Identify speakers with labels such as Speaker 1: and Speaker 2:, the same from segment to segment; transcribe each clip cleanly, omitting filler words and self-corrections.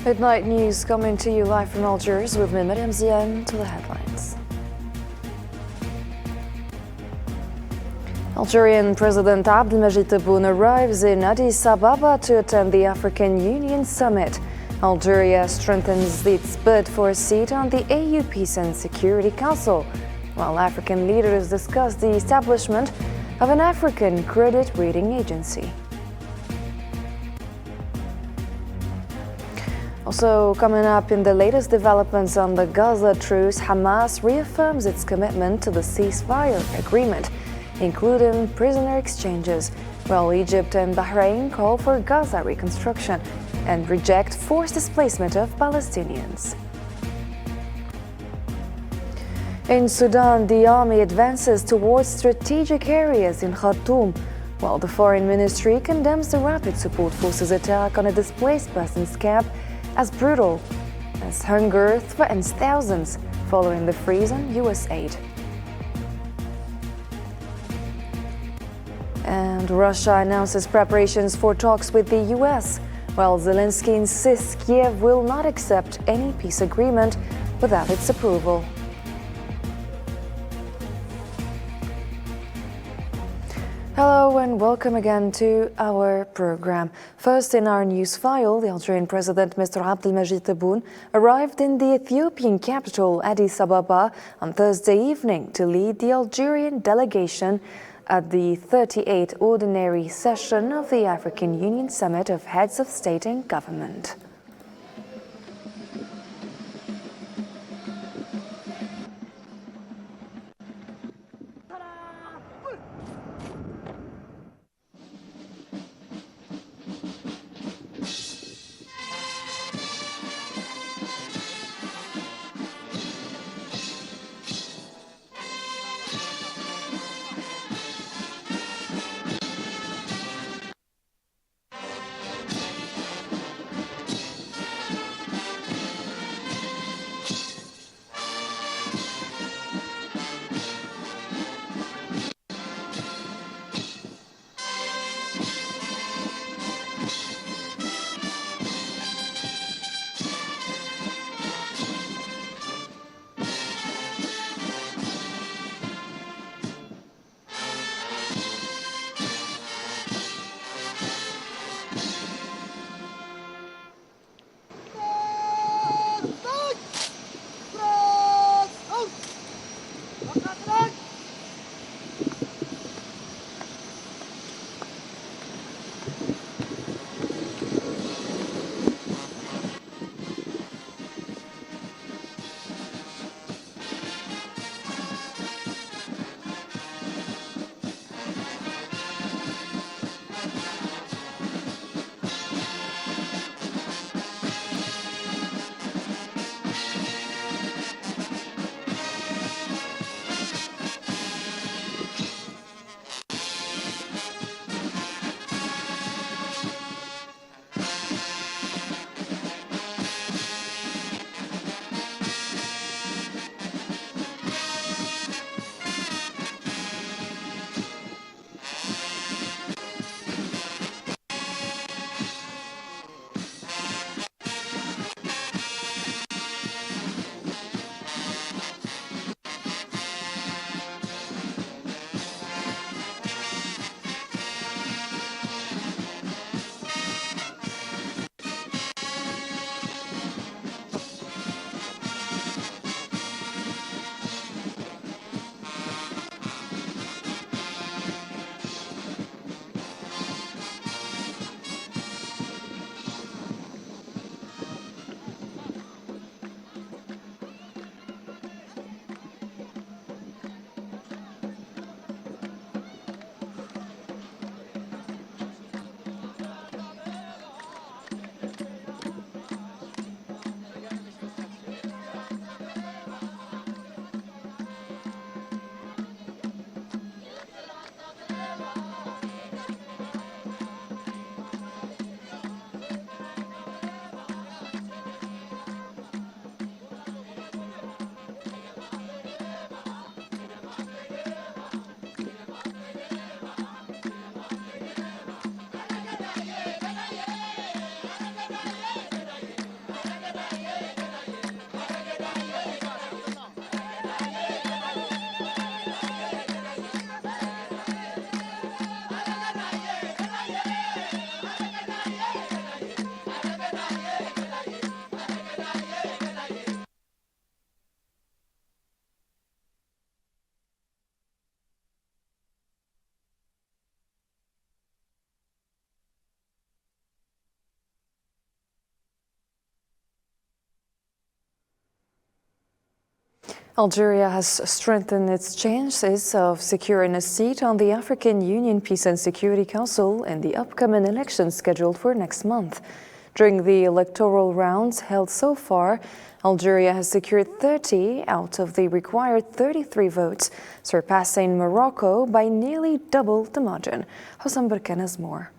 Speaker 1: Midnight news coming to you live from Algiers with me, Mariam Zian, to the headlines. Algerian President Abdelmajid Tebboune arrives in Addis Ababa to attend the African Union Summit. Algeria strengthens its bid for a seat on the AU Peace and Security Council, while African leaders discuss the establishment of an African credit rating agency. Also coming up in the latest developments on the Gaza truce, Hamas reaffirms its commitment to the ceasefire agreement, including prisoner exchanges, while Egypt and Bahrain call for Gaza reconstruction and reject forced displacement of Palestinians. In Sudan, the army advances towards strategic areas in Khartoum, while the Foreign Ministry condemns the Rapid Support Forces attack on a displaced persons camp as brutal, as hunger threatens thousands following the freeze on U.S. aid. And Russia announces preparations for talks with the U.S., while Zelensky insists Kiev will not accept any peace agreement without its approval. Hello and welcome again to our program. First in our news file, the Algerian President Mr. Abdelmajid Tebboune arrived in the Ethiopian capital Addis Ababa on Thursday evening to lead the Algerian delegation at the 38th Ordinary Session of the African Union Summit of Heads of State and Government. Algeria has strengthened its chances of securing a seat on the African Union Peace and Security Council in the upcoming elections scheduled for next month. During the electoral rounds held so far, Algeria has secured 30 out of the required 33 votes, surpassing Morocco by nearly double the margin. Hossam Berkan has more.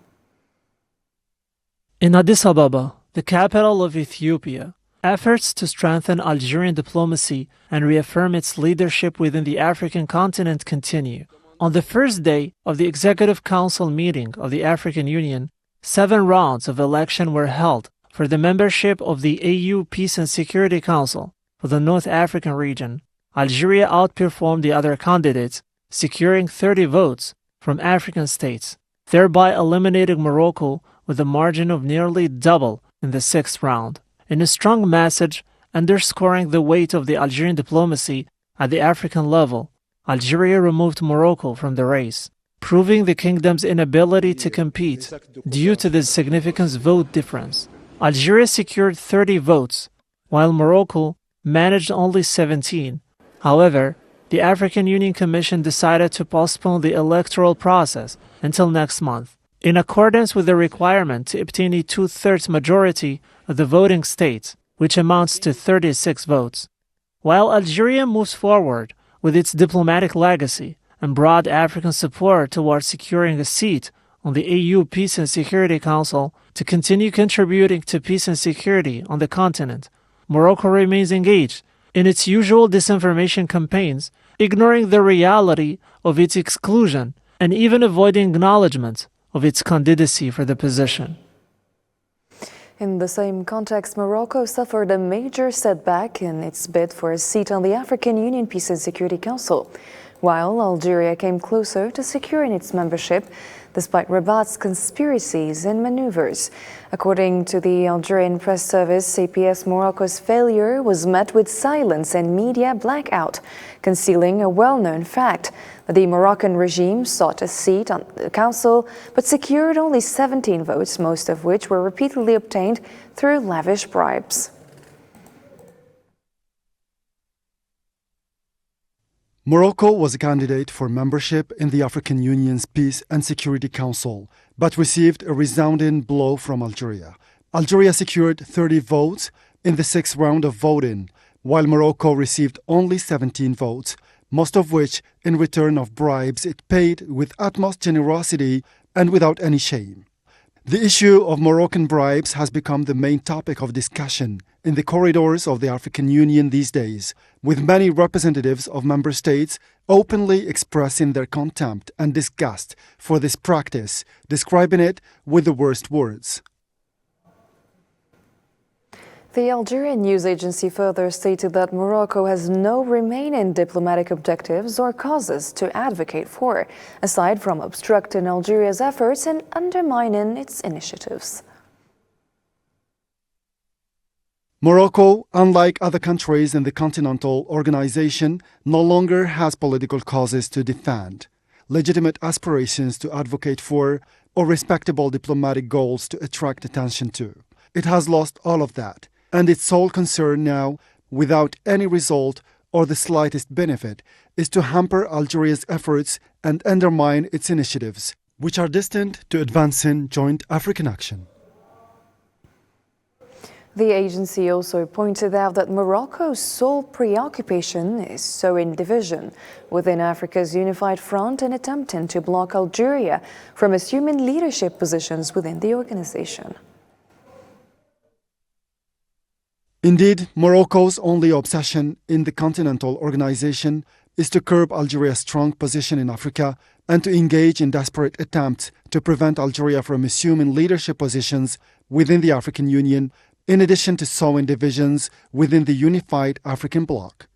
Speaker 2: In Addis Ababa, the capital of Ethiopia, efforts to strengthen Algerian diplomacy and reaffirm its leadership within the African continent continue. On the first day of the Executive Council meeting of the African Union, 7 rounds of election were held for the membership of the AU Peace and Security Council. For the North African region, Algeria outperformed the other candidates, securing 30 votes from African states, thereby eliminating Morocco with a margin of nearly double in the 6th round. In a strong message underscoring the weight of the Algerian diplomacy at the African level, Algeria removed Morocco from the race, proving the kingdom's inability to compete due to the significant vote difference. Algeria secured 30 votes, while Morocco managed only 17. However, the African Union Commission decided to postpone the electoral process until next month, in accordance with the requirement to obtain a 2/3 majority of the voting states, which amounts to 36 votes. While Algeria moves forward with its diplomatic legacy and broad African support towards securing a seat on the AU Peace and Security Council to continue contributing to peace and security on the continent, Morocco remains engaged in its usual disinformation campaigns, ignoring the reality of its exclusion and even avoiding acknowledgement of its candidacy for the position.
Speaker 1: In the same context, Morocco suffered a major setback in its bid for a seat on the African Union Peace and Security Council, while Algeria came closer to securing its membership despite Rabat's conspiracies and maneuvers. According to the Algerian press service, CPS, Morocco's failure was met with silence and media blackout, concealing a well-known fact that the Moroccan regime sought a seat on the council but secured only 17 votes, most of which were repeatedly obtained through lavish bribes.
Speaker 3: Morocco was a candidate for membership in the African Union's Peace and Security Council, but received a resounding blow from Algeria. Algeria secured 30 votes in the 6th round of voting, while Morocco received only 17 votes, most of which in return of bribes it paid with utmost generosity and without any shame. The issue of Moroccan bribes has become the main topic of discussion in the corridors of the African Union these days, with many representatives of member states openly expressing their contempt and disgust for this practice, describing it with the worst words.
Speaker 1: The Algerian news agency further stated that Morocco has no remaining diplomatic objectives or causes to advocate for, aside from obstructing Algeria's efforts and undermining its initiatives.
Speaker 3: Morocco, unlike other countries in the continental organization, no longer has political causes to defend, legitimate aspirations to advocate for, or respectable diplomatic goals to attract attention to. It has lost all of that, and its sole concern now, without any result or the slightest benefit, is to hamper Algeria's efforts and undermine its initiatives, which are destined to advancing joint African action.
Speaker 1: The agency also pointed out that Morocco's sole preoccupation is sowing division within Africa's unified front and attempting to block Algeria from assuming leadership positions within the organization.
Speaker 3: Indeed, Morocco's only obsession in the continental organization is to curb Algeria's strong position in Africa and to engage in desperate attempts to prevent Algeria from assuming leadership positions within the African Union, in addition to sowing divisions within the unified African bloc.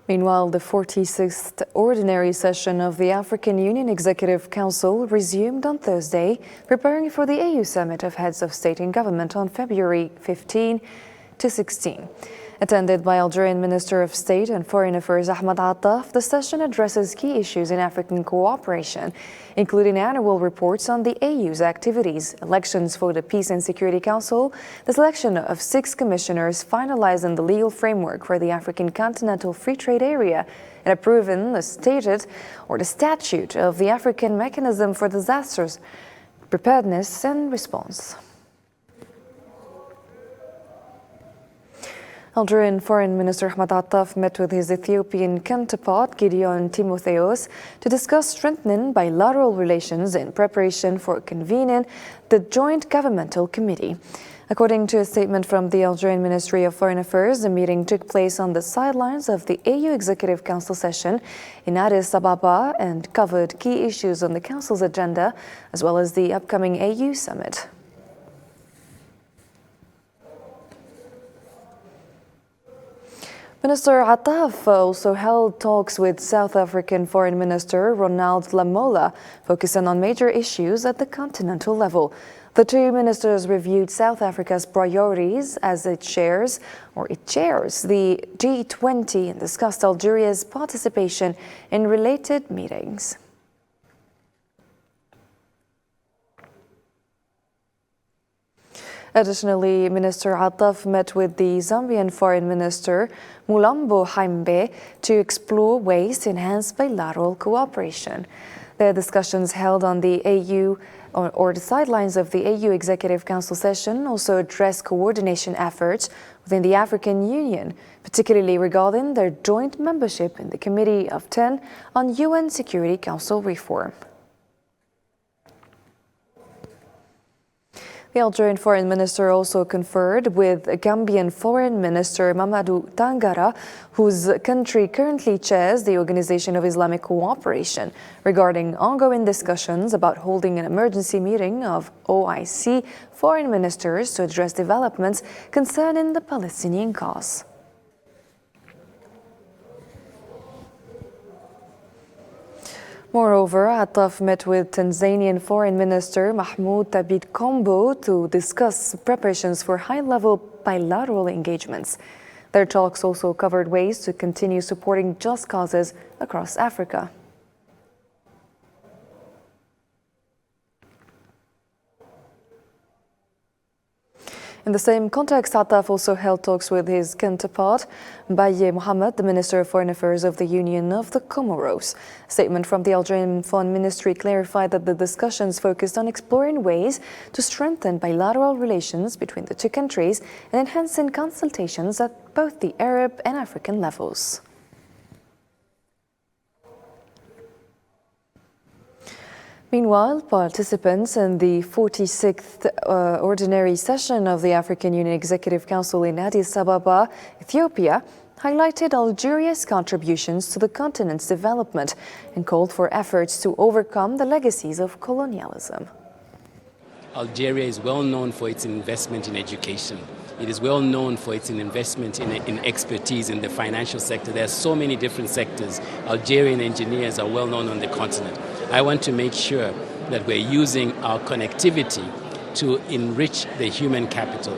Speaker 1: Meanwhile, the 46th ordinary session of the African Union Executive Council resumed on Thursday, preparing for the AU Summit of Heads of State and Government on February 15 to 16. Attended by Algerian Minister of State and Foreign Affairs Ahmed Attaf, the session addresses key issues in African cooperation, including annual reports on the AU's activities, elections for the Peace and Security Council, the selection of 6 commissioners, finalizing the legal framework for the African Continental Free Trade Area, and approving the statute of the African Mechanism for Disasters, Preparedness and Response. Algerian Foreign Minister Ahmed Attaf met with his Ethiopian counterpart Gideon Timotheos to discuss strengthening bilateral relations in preparation for convening the Joint Governmental Committee. According to a statement from the Algerian Ministry of Foreign Affairs, the meeting took place on the sidelines of the AU Executive Council session in Addis Ababa and covered key issues on the Council's agenda, as well as the upcoming AU summit. Minister Attaf also held talks with South African Foreign Minister Ronald Lamola, focusing on major issues at the continental level. The two ministers reviewed South Africa's priorities as it chairs the G20 and discussed Algeria's participation in related meetings. Additionally, Minister Attaf met with the Zambian Foreign Minister Mulambo Haimbe to explore ways to enhance bilateral cooperation. The discussions held on the AU or the sidelines of the AU Executive Council session also addressed coordination efforts within the African Union, particularly regarding their joint membership in the Committee of 10 on UN Security Council reform. The Algerian Foreign Minister also conferred with Gambian Foreign Minister Mamadou Tangara, whose country currently chairs the Organization of Islamic Cooperation, regarding ongoing discussions about holding an emergency meeting of OIC foreign ministers to address developments concerning the Palestinian cause. Moreover, Attaf met with Tanzanian Foreign Minister Mahmoud Thabit Kombo to discuss preparations for high-level bilateral engagements. Their talks also covered ways to continue supporting just causes across Africa. In the same context, Attaf also held talks with his counterpart, Baye Mohammed, the Minister of Foreign Affairs of the Union of the Comoros. A statement from the Algerian Foreign Ministry clarified that the discussions focused on exploring ways to strengthen bilateral relations between the two countries and enhancing consultations at both the Arab and African levels. Meanwhile, participants in the 46th Ordinary Session of the African Union Executive Council in Addis Ababa, Ethiopia, highlighted Algeria's contributions to the continent's development and called for efforts to overcome the legacies of colonialism.
Speaker 4: Algeria is well known for its investment in education. It is well known for its investment in expertise in the financial sector. There are so many different sectors. Algerian engineers are well known on the continent. I want to make sure that we're using our connectivity to enrich the human capital.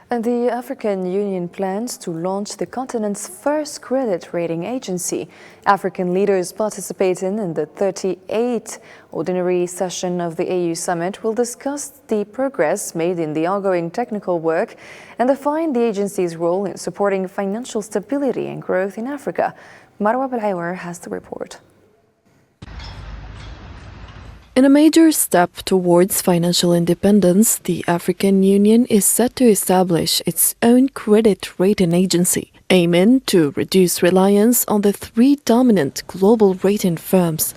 Speaker 1: And the African Union plans to launch the continent's first credit rating agency. African leaders participating in the 38th Ordinary Session of the AU Summit will discuss the progress made in the ongoing technical work and define the agency's role in supporting financial stability and growth in Africa. Marwa Belhaiwer has the report.
Speaker 5: In a major step towards financial independence, the African Union is set to establish its own credit rating agency, aiming to reduce reliance on the 3 dominant global rating firms.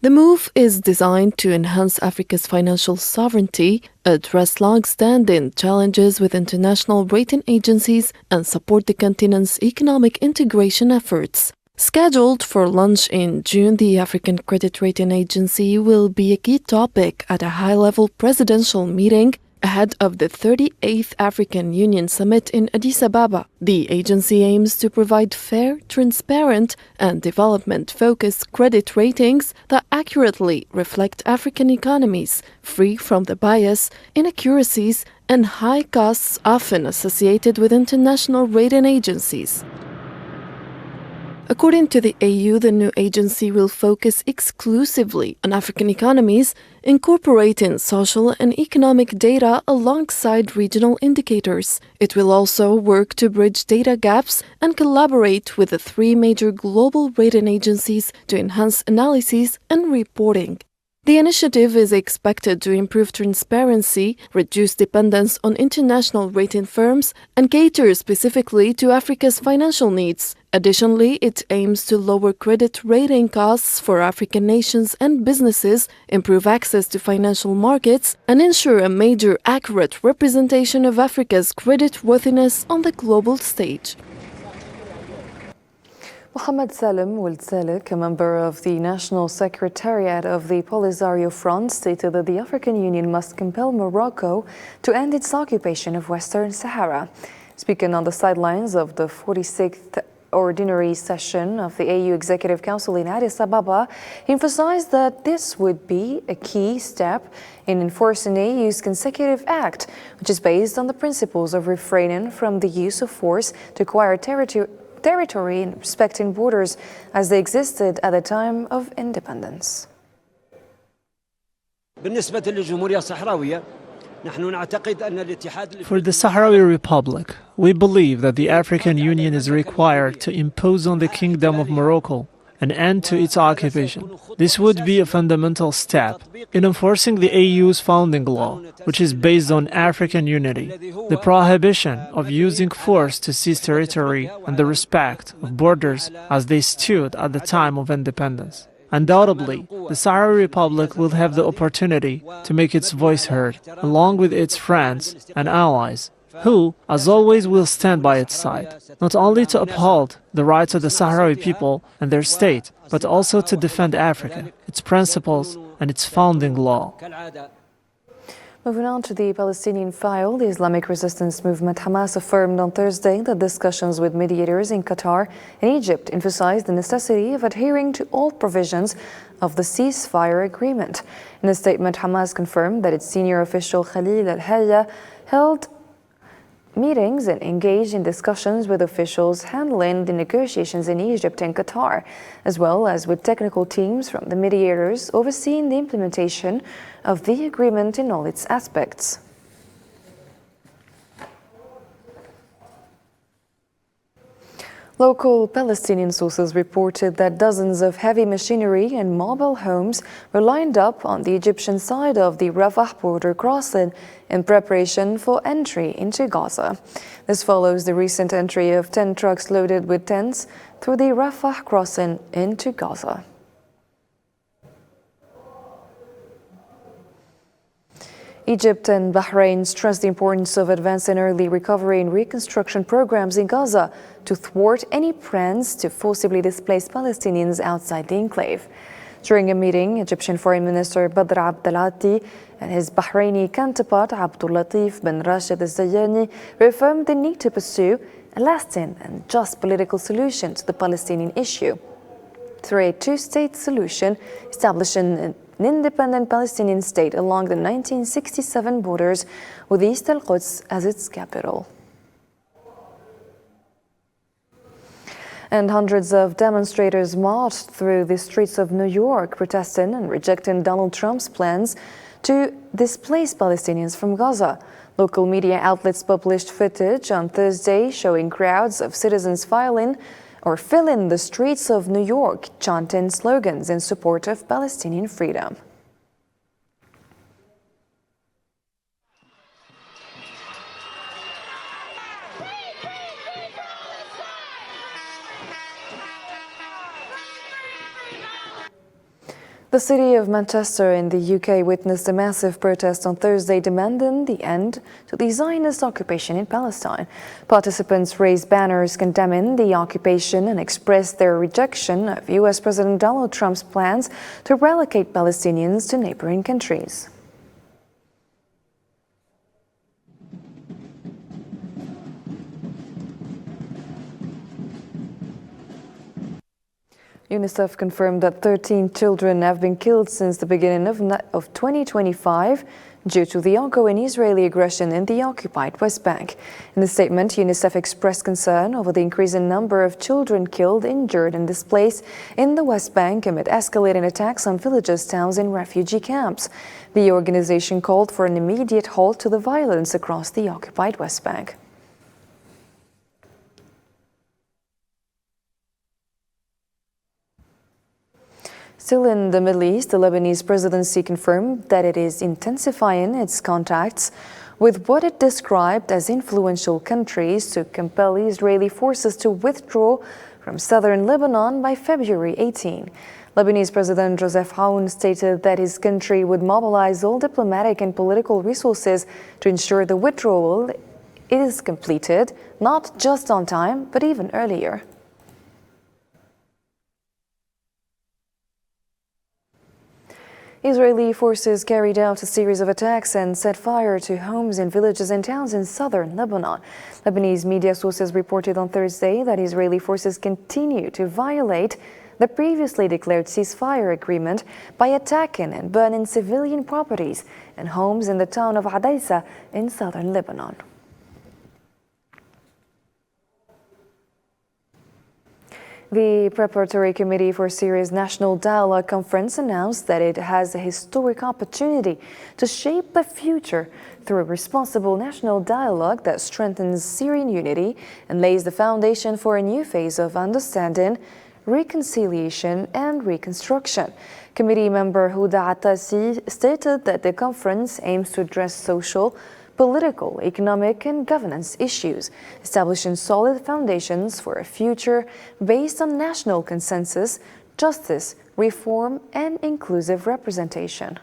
Speaker 5: The move is designed to enhance Africa's financial sovereignty, address long-standing challenges with international rating agencies, and support the continent's economic integration efforts. Scheduled for launch in June, the African Credit Rating Agency will be a key topic at a high-level presidential meeting ahead of the 38th African Union Summit in Addis Ababa. The agency aims to provide fair, transparent, and development-focused credit ratings that accurately reflect African economies, free from the bias, inaccuracies, and high costs often associated with international rating agencies. According to the AU, the new agency will focus exclusively on African economies, incorporating social and economic data alongside regional indicators. It will also work to bridge data gaps and collaborate with the three major global rating agencies to enhance analysis and reporting. The initiative is expected to improve transparency, reduce dependence on international rating firms, and cater specifically to Africa's financial needs. Additionally, it aims to lower credit rating costs for African nations and businesses, improve access to financial markets, and ensure a major accurate representation of Africa's creditworthiness on the global stage.
Speaker 1: Mohamed Salim Ould Salek, a member of the National Secretariat of the Polisario Front, stated that the African Union must compel Morocco to end its occupation of Western Sahara. Speaking on the sidelines of the 46th Ordinary Session of the AU Executive Council in Addis Ababa, he emphasized that this would be a key step in enforcing the AU's consecutive act, which is based on the principles of refraining from the use of force to acquire territory and respecting borders as they existed at the time of independence.
Speaker 2: For the Sahrawi Republic, we believe that the African Union is required to impose on the Kingdom of Morocco an end to its occupation. This would be a fundamental step in enforcing the AU's founding law, which is based on African unity, the prohibition of using force to seize territory, and the respect of borders as they stood at the time of independence. Undoubtedly, the Sahrawi Republic will have the opportunity to make its voice heard, along with its friends and allies, who, as always, will stand by its side, not only to uphold the rights of the Sahrawi people and their state, but also to defend Africa, its principles, and its founding law.
Speaker 1: Moving on to the Palestinian file, the Islamic resistance movement Hamas affirmed on Thursday that discussions with mediators in Qatar and Egypt emphasized the necessity of adhering to all provisions of the ceasefire agreement. In a statement, Hamas confirmed that its senior official Khalil al-Hayya held meetings and engaged in discussions with officials handling the negotiations in Egypt and Qatar, as well as with technical teams from the mediators overseeing the implementation of the agreement in all its aspects. Local Palestinian sources reported that dozens of heavy machinery and mobile homes were lined up on the Egyptian side of the Rafah border crossing in preparation for entry into Gaza. This follows the recent entry of 10 trucks loaded with tents through the Rafah crossing into Gaza. Egypt and Bahrain stressed the importance of advancing early recovery and reconstruction programs in Gaza to thwart any plans to forcibly displace Palestinians outside the enclave. During a meeting, Egyptian Foreign Minister Badr Abdelati and his Bahraini counterpart Abdul Latif bin Rashid al-Zayani reaffirmed the need to pursue a lasting and just political solution to the Palestinian issue through a two-state solution, establishing an independent Palestinian state along the 1967 borders with East al-Quds as its capital. And hundreds of demonstrators marched through the streets of New York, protesting and rejecting Donald Trump's plans to displace Palestinians from Gaza. Local media outlets published footage on Thursday showing crowds of citizens filling the streets of New York, chanting slogans in support of Palestinian freedom. The city of Manchester in the UK witnessed a massive protest on Thursday demanding the end to the Zionist occupation in Palestine. Participants raised banners condemning the occupation and expressed their rejection of US President Donald Trump's plans to relocate Palestinians to neighboring countries. UNICEF confirmed that 13 children have been killed since the beginning of 2025 due to the ongoing Israeli aggression in the occupied West Bank. In the statement, UNICEF expressed concern over the increasing number of children killed, injured and displaced in the West Bank amid escalating attacks on villages, towns and refugee camps. The organization called for an immediate halt to the violence across the occupied West Bank. Still in the Middle East, the Lebanese presidency confirmed that it is intensifying its contacts with what it described as influential countries to compel Israeli forces to withdraw from southern Lebanon by February 18. Lebanese President Joseph Aoun stated that his country would mobilize all diplomatic and political resources to ensure the withdrawal is completed, not just on time, but even earlier. Israeli forces carried out a series of attacks and set fire to homes and villages and towns in southern Lebanon. Lebanese media sources reported on Thursday that Israeli forces continue to violate the previously declared ceasefire agreement by attacking and burning civilian properties and homes in the town of Adaisa in southern Lebanon. The Preparatory Committee for Syria's National Dialogue Conference announced that it has a historic opportunity to shape the future through a responsible national dialogue that strengthens Syrian unity and lays the foundation for a new phase of understanding, reconciliation and reconstruction. Committee member Huda Atasi stated that the conference aims to address social, political, economic and governance issues, establishing solid foundations for a future based on national consensus, justice, reform and inclusive representation.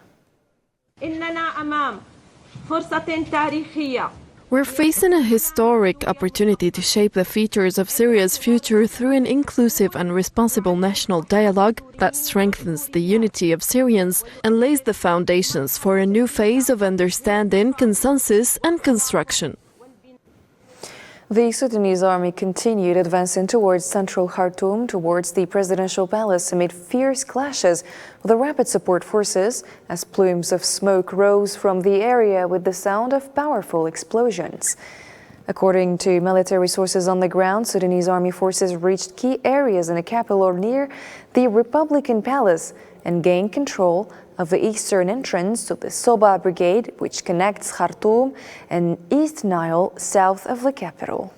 Speaker 5: We're facing a historic opportunity to shape the features of Syria's future through an inclusive and responsible national dialogue that strengthens the unity of Syrians and lays the foundations for a new phase of understanding, consensus and construction.
Speaker 1: The Sudanese army continued advancing towards central Khartoum, towards the presidential palace amid fierce clashes with the rapid support forces as plumes of smoke rose from the area with the sound of powerful explosions. According to military sources on the ground, Sudanese army forces reached key areas in the capital or near the Republican Palace and gained control of the eastern entrance to the Soba Brigade, which connects Khartoum and East Nile south of the capital.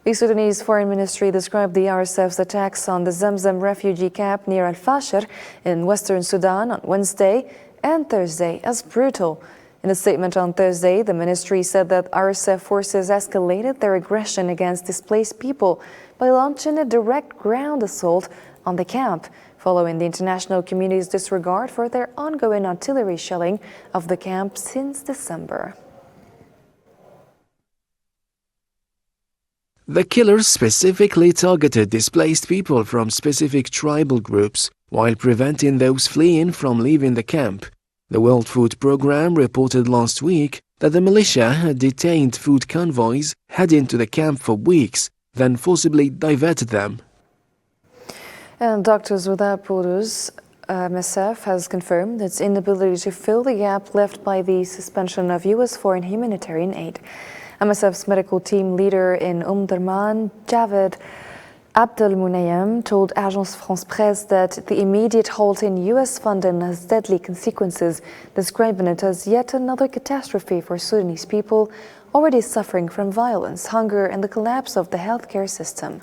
Speaker 1: The Sudanese Foreign Ministry described the RSF's attacks on the Zamzam refugee camp near Al-Fashir in western Sudan on Wednesday and Thursday as brutal. In a statement on Thursday, the ministry said that RSF forces escalated their aggression against displaced people by launching a direct ground assault on the camp, following the international community's disregard for their ongoing artillery shelling of the camp since December.
Speaker 6: The killers specifically targeted displaced people from specific tribal groups while preventing those fleeing from leaving the camp. The World Food Programme reported last week that the militia had detained food convoys heading to the camp for weeks, then forcibly diverted them.
Speaker 1: And Doctors Without Borders, MSF, has confirmed its inability to fill the gap left by the suspension of U.S. foreign humanitarian aid. MSF's medical team leader in Durman, Javed Abdelmunayem, told Agence France Presse that the immediate halt in U.S. funding has deadly consequences, describing it as yet another catastrophe for Sudanese people already suffering from violence, hunger and the collapse of the healthcare system.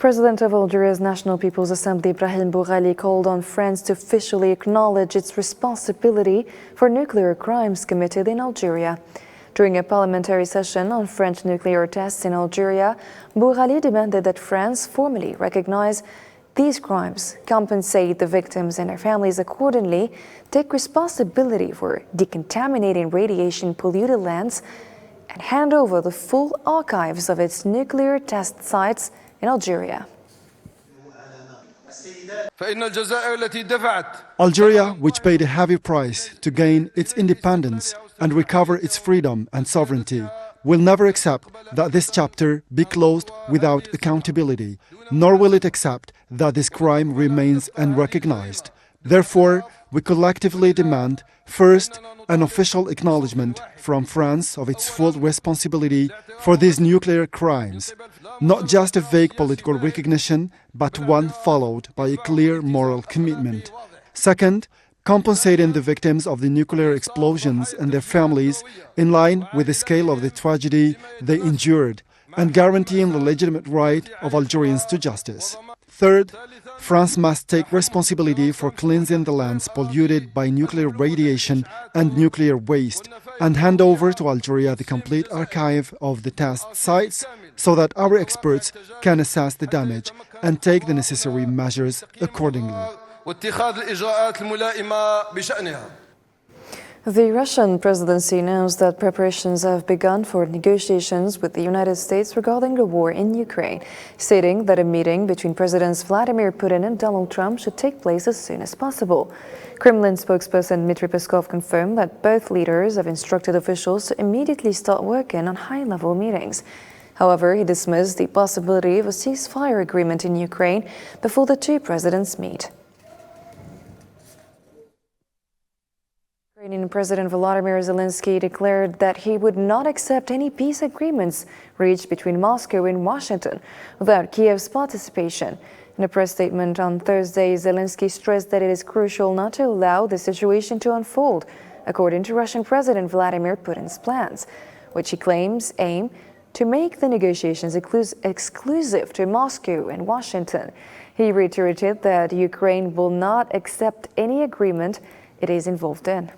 Speaker 1: President of Algeria's National People's Assembly, Ibrahim Boughali, called on France to officially acknowledge its responsibility for nuclear crimes committed in Algeria. During a parliamentary session on French nuclear tests in Algeria, Boughali demanded that France formally recognize these crimes, compensate the victims and their families accordingly, take responsibility for decontaminating radiation-polluted lands, and hand over the full archives of its nuclear test sites in Algeria.
Speaker 7: فإن الجزائر التي دفعت
Speaker 3: Algeria, which paid a heavy price to gain its independence and recover its freedom and sovereignty, will never accept that this chapter be closed without accountability, nor will it accept that this crime remains unrecognized. Therefore, we collectively demand, first, an official acknowledgement from France of its full responsibility for these nuclear crimes, not just a vague political recognition, but one followed by a clear moral commitment. Second, compensating the victims of the nuclear explosions and their families in line with the scale of the tragedy they endured, and guaranteeing the legitimate right of Algerians to justice. Third, France must take responsibility for cleansing the lands polluted by nuclear radiation and nuclear waste, and hand over to Algeria the complete archive of the test sites so that our experts can assess the damage and take the necessary measures accordingly.
Speaker 7: واتخاذ الإجراءات الملائمة بشأنها.
Speaker 1: The Russian presidency announced that preparations have begun for negotiations with the United States regarding the war in Ukraine, stating that a meeting between Presidents Vladimir Putin and Donald Trump should take place as soon as possible. Kremlin spokesperson Dmitry Peskov confirmed that both leaders have instructed officials to immediately start working on high-level meetings. However, he dismissed the possibility of a ceasefire agreement in Ukraine before the two presidents meet. Ukrainian President Volodymyr Zelensky declared that he would not accept any peace agreements reached between Moscow and Washington without Kiev's participation. In a press statement on Thursday, Zelensky stressed that it is crucial not to allow the situation to unfold according to Russian President Vladimir Putin's plans, which he claims aim to make the negotiations exclusive to Moscow and Washington. He reiterated that Ukraine will not accept any agreement it is involved in.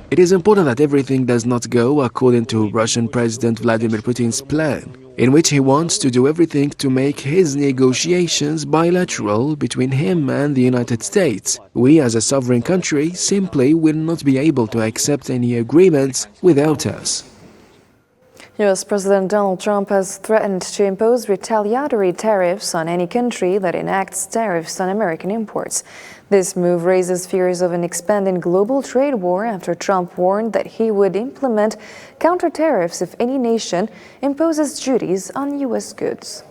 Speaker 6: It is important that everything does not go according to Russian President Vladimir Putin's plan, in which he wants to do everything to make his negotiations bilateral between him and the United States. We as a sovereign country simply will not be able to accept any agreements without us.
Speaker 1: U.S. President Donald Trump has threatened to impose retaliatory tariffs on any country that enacts tariffs on American imports. This move raises fears of an expanding global trade war after Trump warned that he would implement counter tariffs if any nation imposes duties on U.S. goods.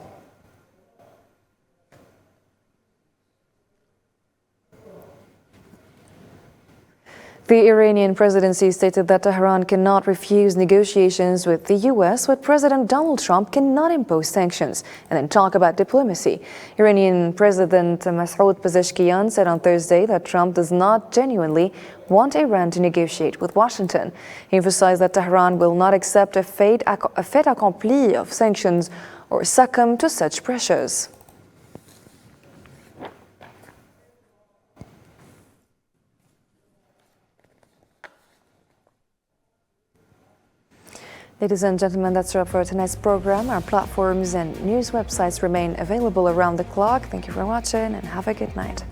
Speaker 1: The Iranian presidency stated that Tehran cannot refuse negotiations with the U.S., but President Donald Trump cannot impose sanctions and then talk about diplomacy. Iranian President Masoud Pezeshkian said on Thursday that Trump does not genuinely want Iran to negotiate with Washington. He emphasized that Tehran will not accept a fait accompli of sanctions or succumb to such pressures. Ladies and gentlemen, that's all for tonight's program. Our platforms and news websites remain available around the clock. Thank you for watching and have a good night.